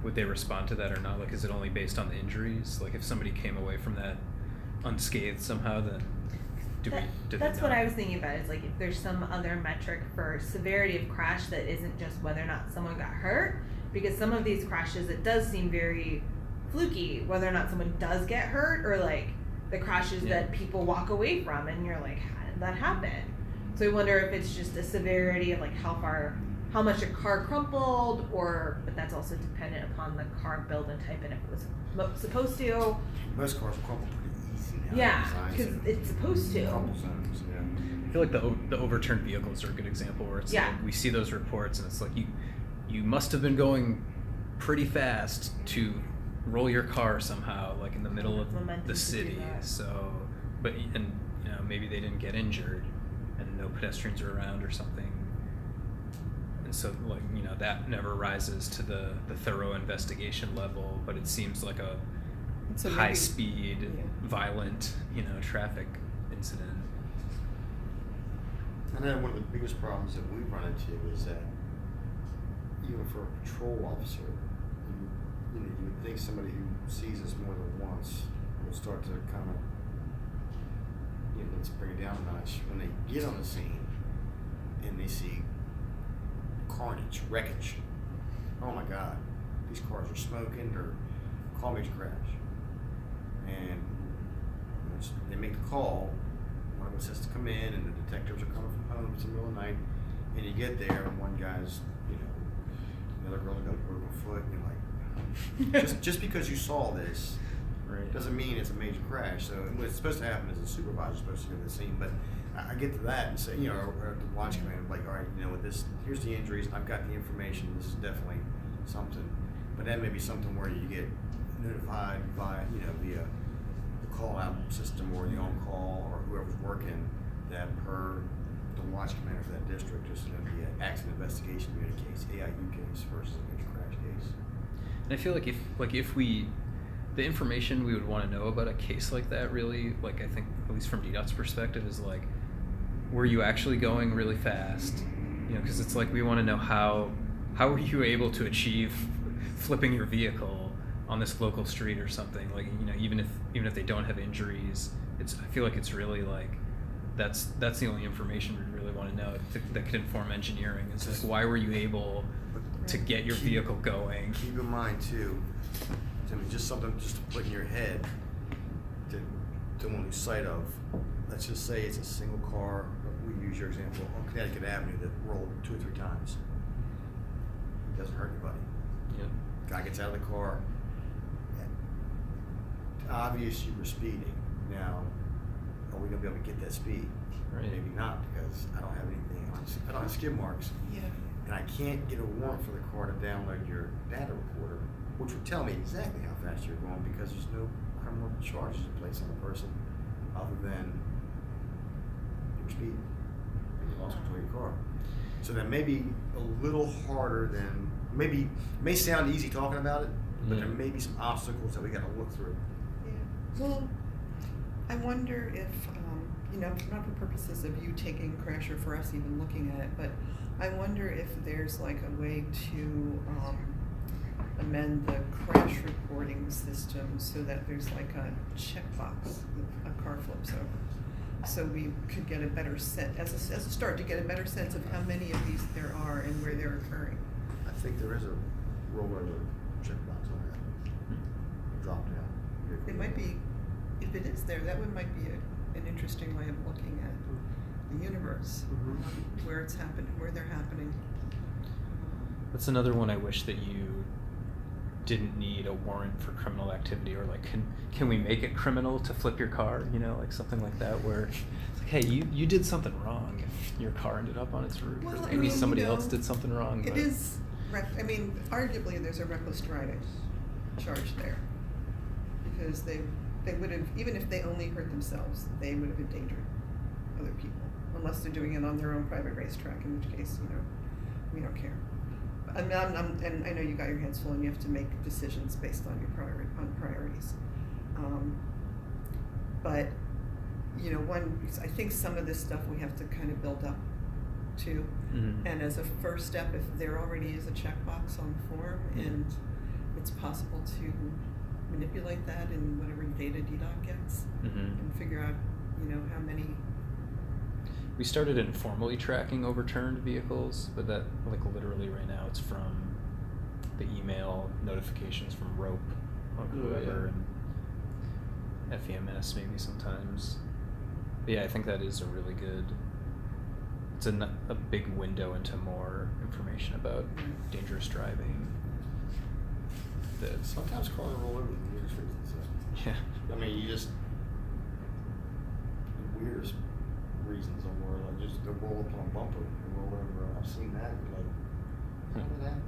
would they respond to that or not? Like, is it only based on the injuries? Like, if somebody came away from that unscathed somehow, then That's what I was thinking about, is like if there's some other metric for severity of crash that isn't just whether or not someone got hurt, because some of these crashes, it does seem very fluky whether or not someone does get hurt, or like the crashes that people walk away from and you're like, how did that happen? So I wonder if it's just a severity of like how much a car crumpled, but that's also dependent upon the car build and type and if it was supposed to. Most cars crumple pretty easy now. Yeah, Designs because and it's supposed to. crumple zones, yeah. I feel like the overturned vehicles are a good example where it's like we see those reports and it's like you must have been going pretty fast to roll your car somehow, like in the middle of Momentum the to do city. that. So, but maybe they didn't get injured and no pedestrians are around or something. And so like that never rises to the thorough investigation level, but it seems like a So high maybe- speed, violent, traffic incident. I know one of the biggest problems that we run into is that even for a patrol officer, you would think somebody who sees this more than once will start to kind of, let's bring it down a notch. When they get on the scene and they see carnage, wreckage, oh my God, these cars are smoking or car major crash. And they make the call, one of us has to come in and the detectives are coming from home, it's the middle of the night, and you get there and one guy's, the other girl's got a broken foot, and you're like, just because you saw this Right. Doesn't mean it's a major crash. So what's supposed to happen is the supervisor's supposed to go to the scene. But I get to that and say, you know, or the launch command, like, all right, you know, with this, here's the injuries. I've got the information. This is definitely something. But that may be something where you get notified by, you know, via the call-out system or the on-call or whoever's working that per the launch commander for that district, just going to be an accident investigation unit case, AIU case versus a major crash case. And I feel like if we, the information we would want to know about a case like that, really, like I think at least from DDOT's perspective, is like, were you actually going really fast? You know, because it's like we want to know how were you able to achieve flipping your vehicle on this local street or something. Like, you know, even if they don't have injuries, I feel like it's really like that's the only information we really want to know that could inform engineering. It's like, why were you able to get your vehicle going? Keep in mind too, Timmy, just something just to put in your head to don't lose sight of. Let's just say it's a single car. We use your example on Connecticut Avenue that rolled 2 or 3 times. It doesn't hurt anybody. Yeah. Guy gets out of the car. Obvious you were speeding. Now, are we gonna be able to get that speed? Right. Maybe not, because I don't have anything on. I don't have skid marks. Yeah. And I can't get a warrant for the car to download your data recorder, which would tell me exactly how fast you're going, because there's no criminal charges in place on the person other than your speed and you lost control of your car. So that may be a little harder than, maybe, it may sound easy talking about it, but there may be some obstacles that we gotta look through. Yeah. Well, I wonder if, you know, not for purposes of you taking Crash or for us even looking at it, but I wonder if there's like a way to amend the crash reporting system so that there's like a checkbox if a car flips over. So we could get a better sense, as a start, to get a better sense of how many of these there are and where they're occurring. I think there is a rollover checkbox on that. Drop down. It might be, if it is there, that might be an interesting way of looking at the universe, where it's happening, where they're happening. That's another one I wish that you didn't need a warrant for criminal activity, or like, can we make it criminal to flip your car? You know, like something like that, where it's like, hey, you did something wrong if your car ended up on its roof, Well, or I maybe mean, somebody you know, else did something wrong. It but is, I mean, arguably there's a reckless driving charge there. Because they would have, even if they only hurt themselves, they would have endangered other people. Unless they're doing it on their own private racetrack, in which case, you know, we don't care. I mean, and I know you got your hands full and you have to make decisions based on your priorities. But, you know, I think some of this stuff we have to kind of build up to. Mhm. And as a first step, if there already is a checkbox on the form and it's possible to manipulate that in whatever data DDOT gets and figure out, you know, how many. We started informally tracking overturned vehicles, but that, like, literally right now it's from the email notifications from ROPE or whoever, and FEMS maybe sometimes. But yeah, I think that is a really good, it's a big window into more information about dangerous driving. That Sometimes cars roll over the weirdest reasons. yeah. I mean, you just, the weirdest reasons are more like just to roll up on a bumper and roll over. I've seen that. You're like, how did that happen?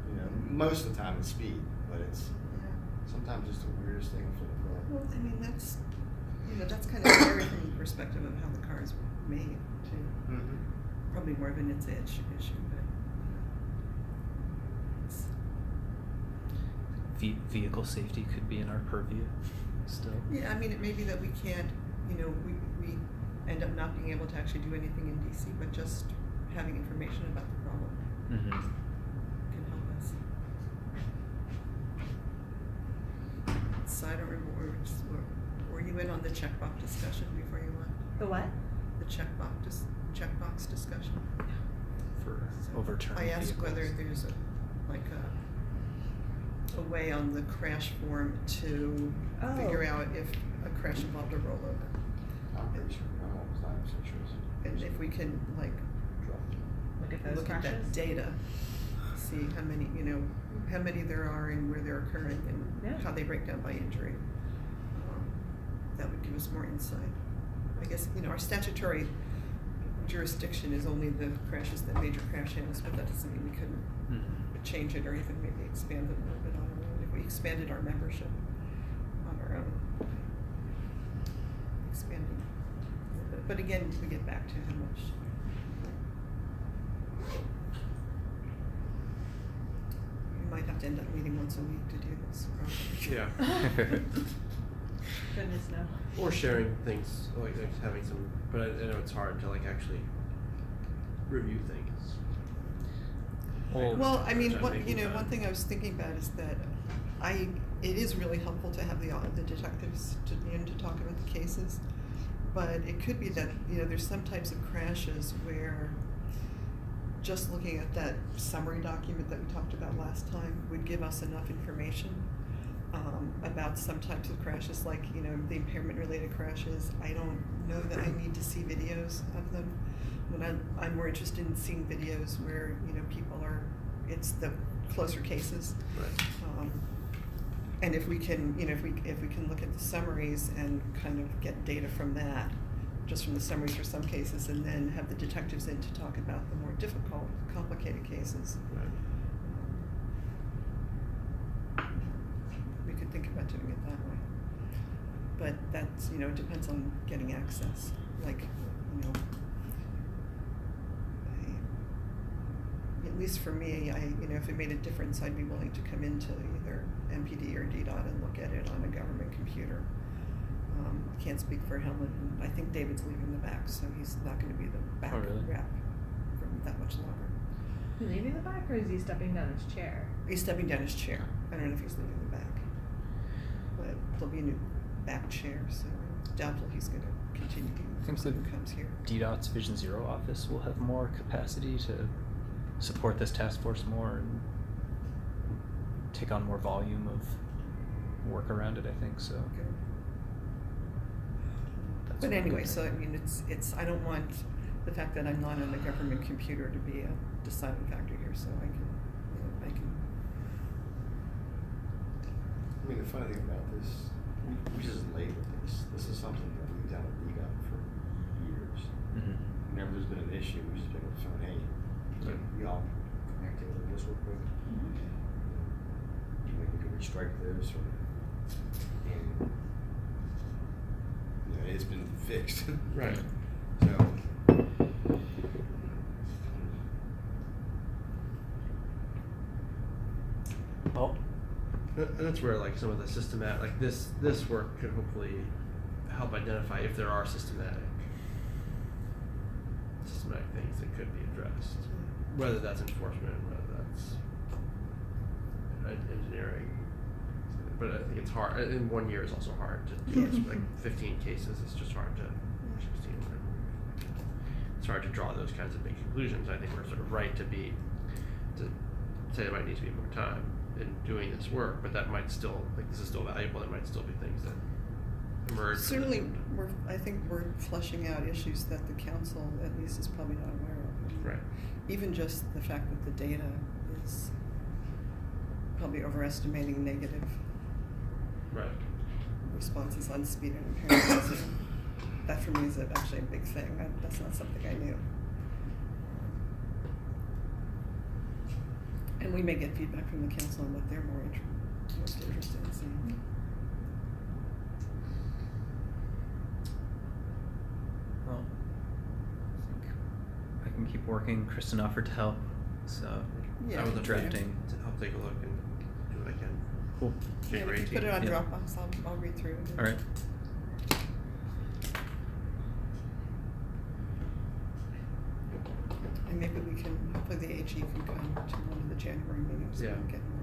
You know, most of the time it's speed, but it's sometimes just the weirdest thing for the car. Well, I mean, that's, you know, that's kind of scary from the perspective of how the car is made, too. Mm-hmm. Probably more of an its edge issue, but. It's, Vehicle safety could be in our purview still. yeah, I mean, it may be that we can't, you know, we end up not being able to actually do anything in DC, but just having information about the problem can help us. So I don't remember, were you in on the checkbox discussion before you left? The what? The checkbox discussion? For So overturned I asked vehicles. whether there's a way on the crash form to figure out if a crash involved a rollover. I'm pretty sure. I'm almost 9% sure. And if we can, like, Look at those look crashes. at that data, see how many, you know, how many there are and where they're occurring and Yeah. how they break down by injury. That would give us more insight. I guess, you know, our statutory jurisdiction is only the crashes that major crash handles, but that doesn't mean we couldn't Mhm. change it or even maybe expand it a little bit on our own. If we expanded our membership on our own, expanding a little bit. But again, we get back to how much. We might have to end up meeting once a week to do this, probably. Yeah. Goodness no. Or sharing things, like having some, but I know it's hard to like actually review things. Well, I mean, Which I'm one, making you know, time. one thing I was thinking about is that it is really helpful to have the detectives to talk about the cases, but it could be that, you know, there's some types of crashes where just looking at that summary document that we talked about last time would give us enough information about some types of crashes, like, you know, the impairment-related crashes. I don't know that I need to see videos of them. When I'm more interested in seeing videos where, you know, people are, it's the closer cases. Right. And if we can, you know, if we can look at the summaries and kind of get data from that, just from the summaries for some cases, and then have the detectives in to talk about the more difficult, complicated cases. Right. We could think about doing it that way. But that's, you know, it depends on getting access. Like, you know, at least for me, you know, if it made a difference, I'd be willing to come into either MPD or DDOT and look at it on a government computer. I can't speak for Helen, and I think David's leaving the back, so he's not gonna be the back Oh, really? rep for that much longer. Is he leaving the back or is he stepping down his chair? He's stepping down his chair. I don't know if he's leaving the back. But there'll be a new back chair, so doubtful he's gonna continue being I think the person the who comes here. DDOT's Vision Zero office will have more capacity to support this task force more and take on more volume of work around it, I think, so. Okay. that's But one good anyway, so I thing. mean, it's, I don't want the fact that I'm not on the government computer to be a deciding factor here, so I can, you know, I mean, the funny thing about this, we just labeled this. This is something that we've done with DDOT for years. Mhm. Whenever there's been an issue, we just pick up the phone, hey, Right. y'all connect to this real quick. Maybe we could restrike this or, and, you know, it's been fixed. Right. So. Well, And that's where like some of the systematic, like this work could hopefully help identify if there are systematic things that could be addressed, whether that's enforcement, whether that's engineering. But I think it's hard. In 1 year is also hard to do this. Like 15 cases, it's just hard to. 16, whatever. It's hard to draw those kinds of big conclusions. I think we're sort of right to say there might need to be more time in doing this work, but that might still, like, this is still valuable. There might still be things that emerge. certainly, I think we're fleshing out issues that the council at least is probably not aware of. Right. Even just the fact that the data is probably overestimating negative Right. responses on speed and impairments. That for me is actually a big thing. That's not something I knew. And we may get feedback from the council on what they're most interested in seeing. well, I think I can keep working. Kristen offered to help, so Yeah, I would love drafting. I'll take a look and do what I can. Cool. Yeah, January if you put it 18th. on Yeah. Dropbox, I'll read through it. All right. And maybe we can, hopefully the AG can come to one of the January meetings Yeah. and get more.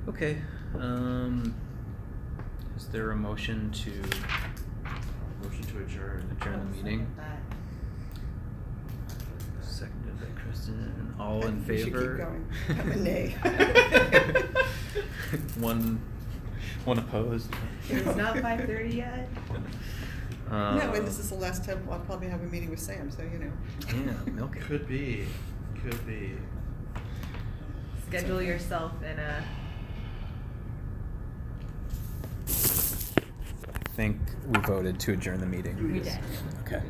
Okay. Is there a motion to Motion to adjourn. adjourn the meeting? That. Seconded by Kristen. All I in think we should keep favor? going. I'm a nay. One opposed. It's not 5:30 yet. No, and this is the last time I'll probably have a meeting with Sam, so you know. Yeah, milk it. Could be. Schedule yourself in a. I think we voted to adjourn the meeting. We did. Okay.